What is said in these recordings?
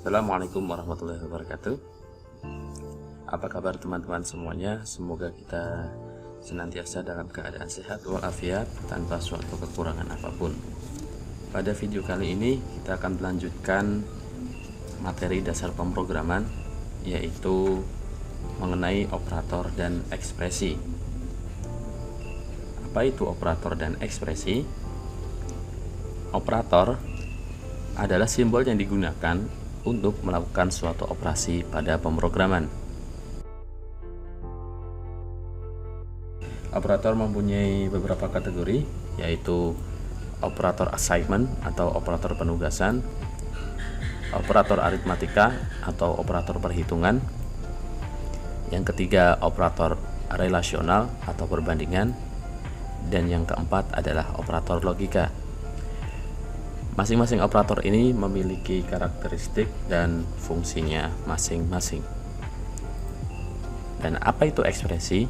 Assalamualaikum warahmatullahi wabarakatuh. Apa kabar teman-teman semuanya? Semoga kita senantiasa dalam keadaan sehat walafiat tanpa suatu kekurangan apapun. Pada video kali ini kita akan melanjutkan materi dasar pemrograman, yaitu mengenai operator dan ekspresi. Apa itu operator dan ekspresi? Operator adalah simbol yang digunakan untuk melakukan suatu operasi pada pemrograman. Operator mempunyai beberapa kategori, yaitu operator assignment atau operator penugasan, operator aritmatika atau operator perhitungan, yang ketiga operator relasional atau perbandingan, dan yang keempat adalah operator logika. Masing-masing operator ini memiliki karakteristik dan fungsinya masing-masing. Dan apa itu ekspresi?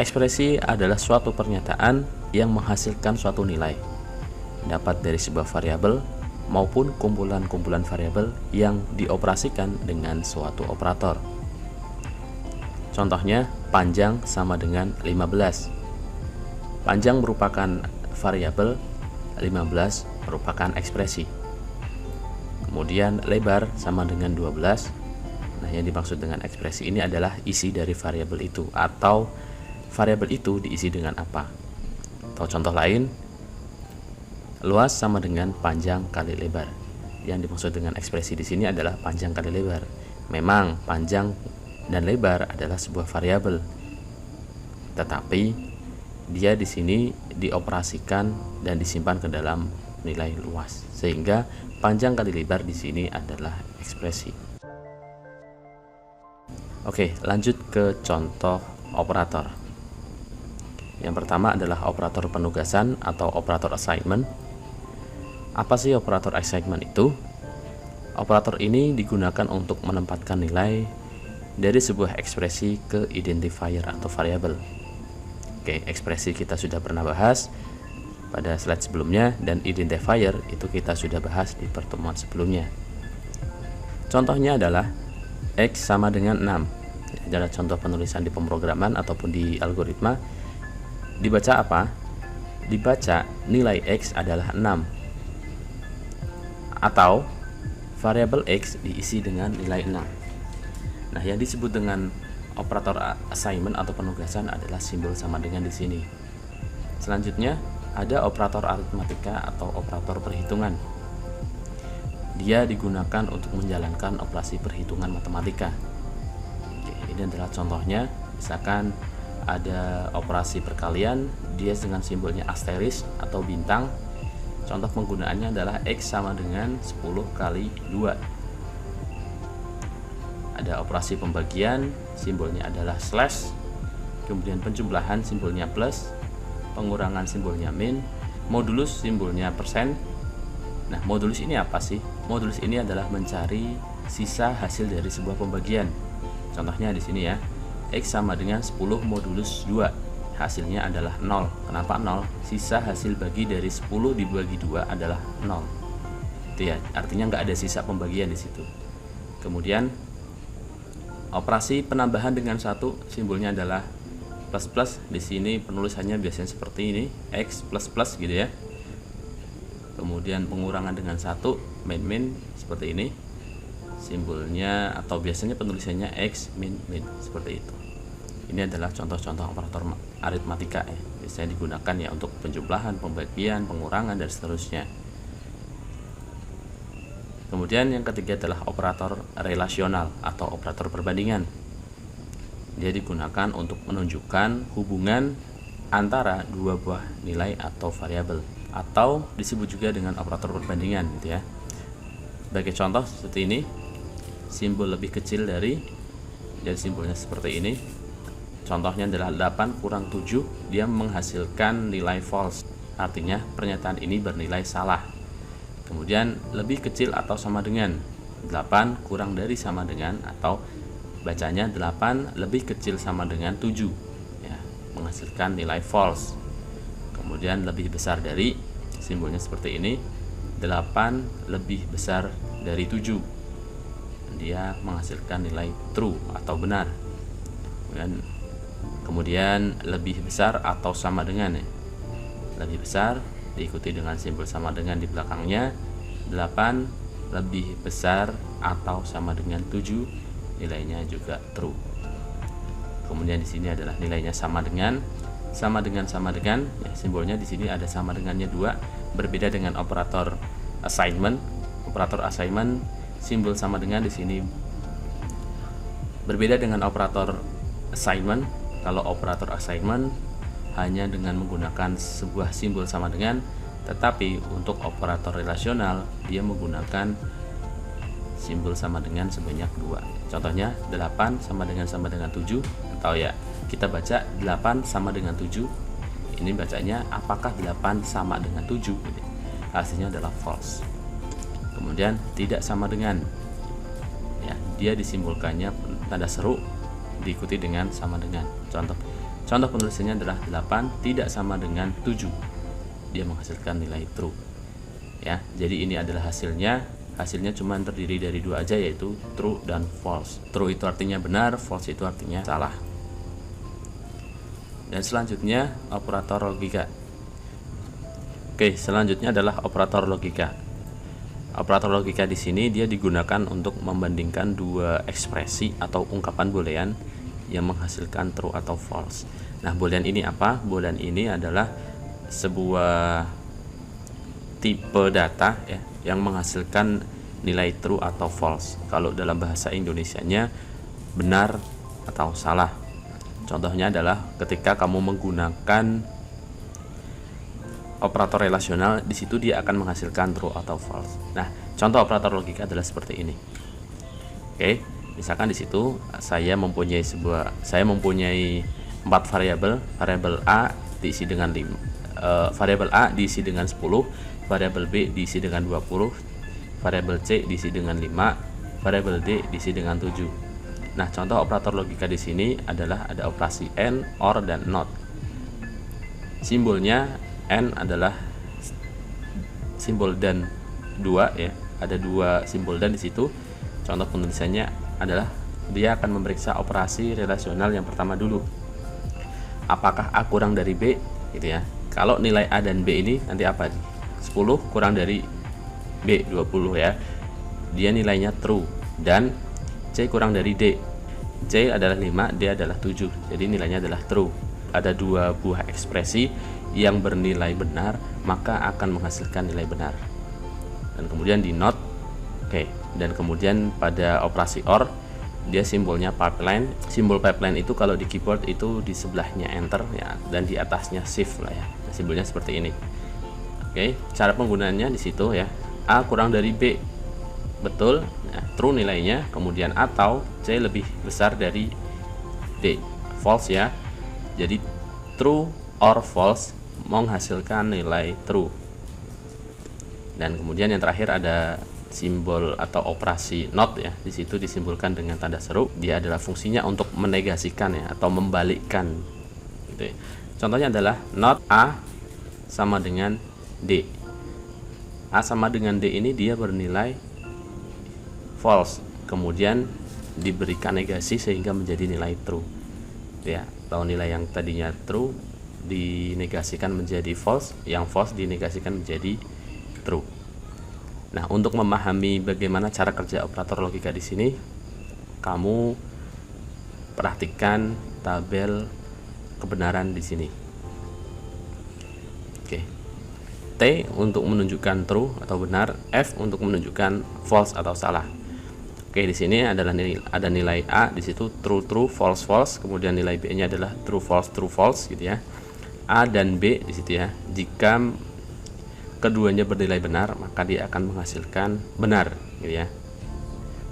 Ekspresi adalah suatu pernyataan yang menghasilkan suatu nilai, dapat dari sebuah variabel maupun kumpulan-kumpulan variabel yang dioperasikan dengan suatu operator. Contohnya, panjang sama dengan 15. Panjang merupakan variabel, 15 merupakan ekspresi. Kemudian lebar sama dengan 12. Nah, yang dimaksud dengan ekspresi ini adalah isi dari variabel itu, atau variabel itu diisi dengan apa. Atau contoh lain, luas sama dengan panjang kali lebar. Yang dimaksud dengan ekspresi di sini adalah panjang kali lebar. Memang panjang dan lebar adalah sebuah variabel, tetapi dia di sini dioperasikan dan disimpan ke dalam nilai luas, sehingga panjang kali lebar di sini adalah ekspresi. Oke, lanjut ke contoh operator. Yang pertama adalah operator penugasan atau operator assignment. Apa sih operator assignment itu? Operator ini digunakan untuk menempatkan nilai dari sebuah ekspresi ke identifier atau variabel. Oke, ekspresi kita sudah pernah bahas pada slide sebelumnya, dan identifier itu kita sudah bahas di pertemuan sebelumnya. Contohnya adalah X sama dengan 6. Ini adalah contoh penulisan di pemrograman ataupun di algoritma. Dibaca apa? Dibaca nilai X adalah 6, atau variabel X diisi dengan nilai 6. Nah, yang disebut dengan operator assignment atau penugasan adalah simbol sama dengan di sini. Selanjutnya ada operator aritmatika atau operator perhitungan. Dia digunakan untuk menjalankan operasi perhitungan matematika. Oke, ini adalah contohnya. Misalkan ada operasi perkalian, dia dengan simbolnya asteris atau bintang. Contoh penggunaannya adalah X sama dengan 10 kali 2. Ada operasi pembagian, simbolnya adalah slash, kemudian penjumlahan simbolnya plus, pengurangan simbolnya min, modulus simbolnya persen. Nah, modulus ini apa sih? Modulus ini adalah mencari sisa hasil dari sebuah pembagian. Contohnya di sini ya, X sama dengan 10 modulus 2, hasilnya adalah 0. Kenapa 0? Sisa hasil bagi dari 10 dibagi 2 adalah 0. Itu ya, artinya nggak ada sisa pembagian di situ. Kemudian operasi penambahan dengan 1, simbolnya adalah plus plus. Di sini penulisannya biasanya seperti ini, X plus plus gitu ya. Kemudian pengurangan dengan 1, min min, seperti ini. Simbolnya atau biasanya penulisannya X min min, seperti itu. Ini adalah contoh-contoh operator aritmatika ya. Biasanya digunakan ya untuk penjumlahan, pembagian, pengurangan, dan seterusnya. Kemudian yang ketiga adalah operator relasional atau operator perbandingan. Dia digunakan untuk menunjukkan hubungan antara dua buah nilai atau variabel, atau disebut juga dengan operator perbandingan gitu ya. Sebagai contoh seperti ini, simbol lebih kecil dari, dan simbolnya seperti ini. Contohnya adalah 8 kurang 7, dia menghasilkan nilai false. Artinya pernyataan ini bernilai salah. Kemudian lebih kecil atau sama dengan 8 kurang dari sama dengan, atau bacanya 8 lebih kecil sama dengan 7 ya, menghasilkan nilai false. Kemudian lebih besar dari, simbolnya seperti ini, 8 lebih besar dari 7. dia menghasilkan nilai true atau benar. Kemudian lebih besar atau sama dengan, ya. Lebih besar diikuti dengan simbol sama dengan di belakangnya. 8 lebih besar atau sama dengan 7, nilainya juga true. Kemudian di sini adalah nilainya sama dengan, ya, simbolnya di sini ada sama dengannya 2, berbeda dengan operator assignment. Operator assignment simbol sama dengan di sini berbeda dengan operator assignment. Kalau operator assignment hanya dengan menggunakan sebuah simbol sama dengan, tetapi untuk operator relasional dia menggunakan simbol sama dengan sebanyak 2. Contohnya 8 sama dengan 7, atau ya kita baca 8 sama dengan 7. Ini bacanya apakah 8 sama dengan 7? Hasilnya adalah false. Kemudian tidak sama dengan, ya, dia disimbolkannya tanda seru diikuti dengan sama dengan. Contoh penulisannya adalah 8 tidak sama dengan 7. Dia menghasilkan nilai true. Ya, jadi ini adalah hasilnya. Hasilnya cuma terdiri dari 2 aja, yaitu true dan false. True itu artinya benar, false itu artinya salah. Dan selanjutnya operator logika. Oke, selanjutnya adalah operator logika. Operator logika di sini dia digunakan untuk membandingkan 2 ekspresi atau ungkapan boolean yang menghasilkan true atau false. Nah, boolean ini apa? Boolean ini adalah sebuah tipe data, ya, yang menghasilkan nilai true atau false. Kalau dalam bahasa Indonesianya benar atau salah. Contohnya adalah ketika kamu menggunakan operator relasional, di situ dia akan menghasilkan true atau false. Nah, contoh operator logika adalah seperti ini. Oke, misalkan di situ saya mempunyai 4 variabel. Variabel A diisi dengan 5, variabel A diisi dengan 10, variabel B diisi dengan 20, variabel C diisi dengan 5, variabel D diisi dengan 7. Nah, contoh operator logika di sini adalah ada operasi AND, OR, dan NOT. Simbolnya AND adalah simbol dan 2, ya. Ada 2 simbol dan di situ. Contoh penulisannya adalah dia akan memeriksa operasi relasional yang pertama dulu. Apakah A kurang dari B, gitu ya. Kalau nilai A dan B ini nanti apa? 10 kurang dari B, 20, ya. Dia nilainya true. Dan C kurang dari D. C adalah 5, D adalah 7. Jadi nilainya adalah true. Ada 2 buah ekspresi yang bernilai benar, maka akan menghasilkan nilai benar. Dan kemudian di NOT. Oke, dan kemudian pada operasi OR dia simbolnya pipeline. Simbol pipeline itu kalau di keyboard itu di sebelahnya enter, ya, dan di atasnya shift lah, ya. Nah, simbolnya seperti ini. Oke, cara penggunaannya di situ, ya. A kurang dari B. Betul, nah, true nilainya. Kemudian atau C lebih besar dari D, false, ya. Jadi true or false menghasilkan nilai true. Dan kemudian yang terakhir ada simbol atau operasi not, ya. Di situ disimbolkan dengan tanda seru. Dia adalah fungsinya untuk menegasikan, ya, atau membalikkan, gitu, ya. Contohnya adalah not A sama dengan D. A sama dengan D ini dia bernilai false, kemudian diberikan negasi sehingga menjadi nilai true, ya. Atau nilai yang tadinya true dinegasikan menjadi false, yang false dinegasikan menjadi true. Nah, untuk memahami bagaimana cara kerja operator logika di sini, kamu perhatikan tabel kebenaran di sini. Oke. T untuk menunjukkan true atau benar, F untuk menunjukkan false atau salah. Oke, di sini adalah ada nilai A, di situ true true, false false, kemudian nilai B-nya adalah true false, gitu, ya. A dan B di situ, ya. Jika keduanya bernilai benar, maka dia akan menghasilkan benar, gitu, ya.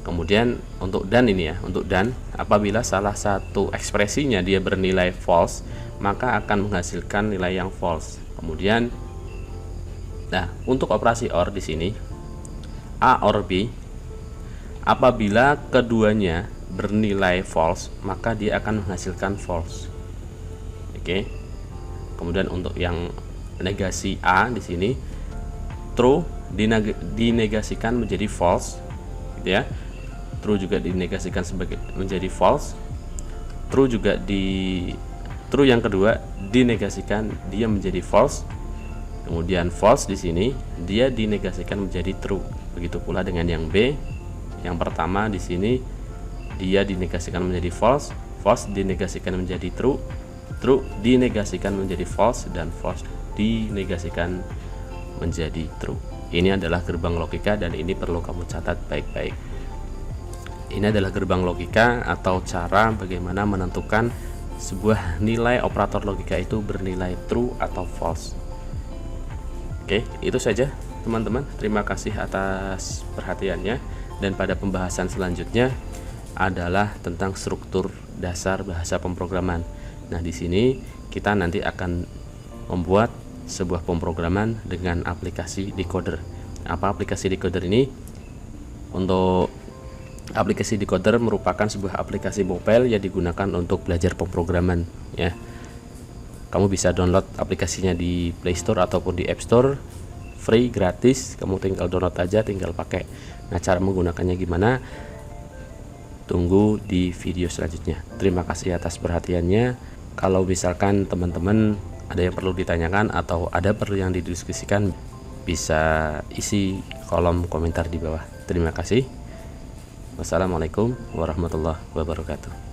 Kemudian untuk dan ini, ya, untuk dan apabila salah satu ekspresinya dia bernilai false, maka akan menghasilkan nilai yang false. Kemudian, nah, untuk operasi OR di sini A or B, apabila keduanya bernilai false, maka dia akan menghasilkan false. Oke. Kemudian untuk yang negasi A di sini, true dinegasikan menjadi false, gitu, ya. true juga dinegasikan sebagai menjadi false. True yang kedua dinegasikan dia menjadi false. Kemudian false di sini dia dinegasikan menjadi true. Begitu pula dengan yang B. Yang pertama di sini dia dinegasikan menjadi false, false dinegasikan menjadi true, true dinegasikan menjadi false, dan false dinegasikan menjadi true. Ini adalah gerbang logika dan ini perlu kamu catat baik-baik. Ini adalah gerbang logika atau cara bagaimana menentukan sebuah nilai operator logika itu bernilai true atau false. Oke, itu saja teman-teman. Terima kasih atas perhatiannya, dan pada pembahasan selanjutnya adalah tentang struktur dasar bahasa pemrograman. Nah, di sini kita nanti akan membuat sebuah pemrograman dengan aplikasi decoder. Apa aplikasi decoder ini? Untuk aplikasi decoder merupakan sebuah aplikasi mobile yang digunakan untuk belajar pemrograman ya. Kamu bisa download aplikasinya di Play Store ataupun di App Store, free, gratis. Kamu tinggal download aja, tinggal pakai. Nah, cara menggunakannya gimana? Tunggu di video selanjutnya. Terima kasih atas perhatiannya. Kalau misalkan teman-teman ada yang perlu ditanyakan atau ada perlu yang didiskusikan, bisa isi kolom komentar di bawah. Terima kasih. Wassalamualaikum warahmatullahi wabarakatuh.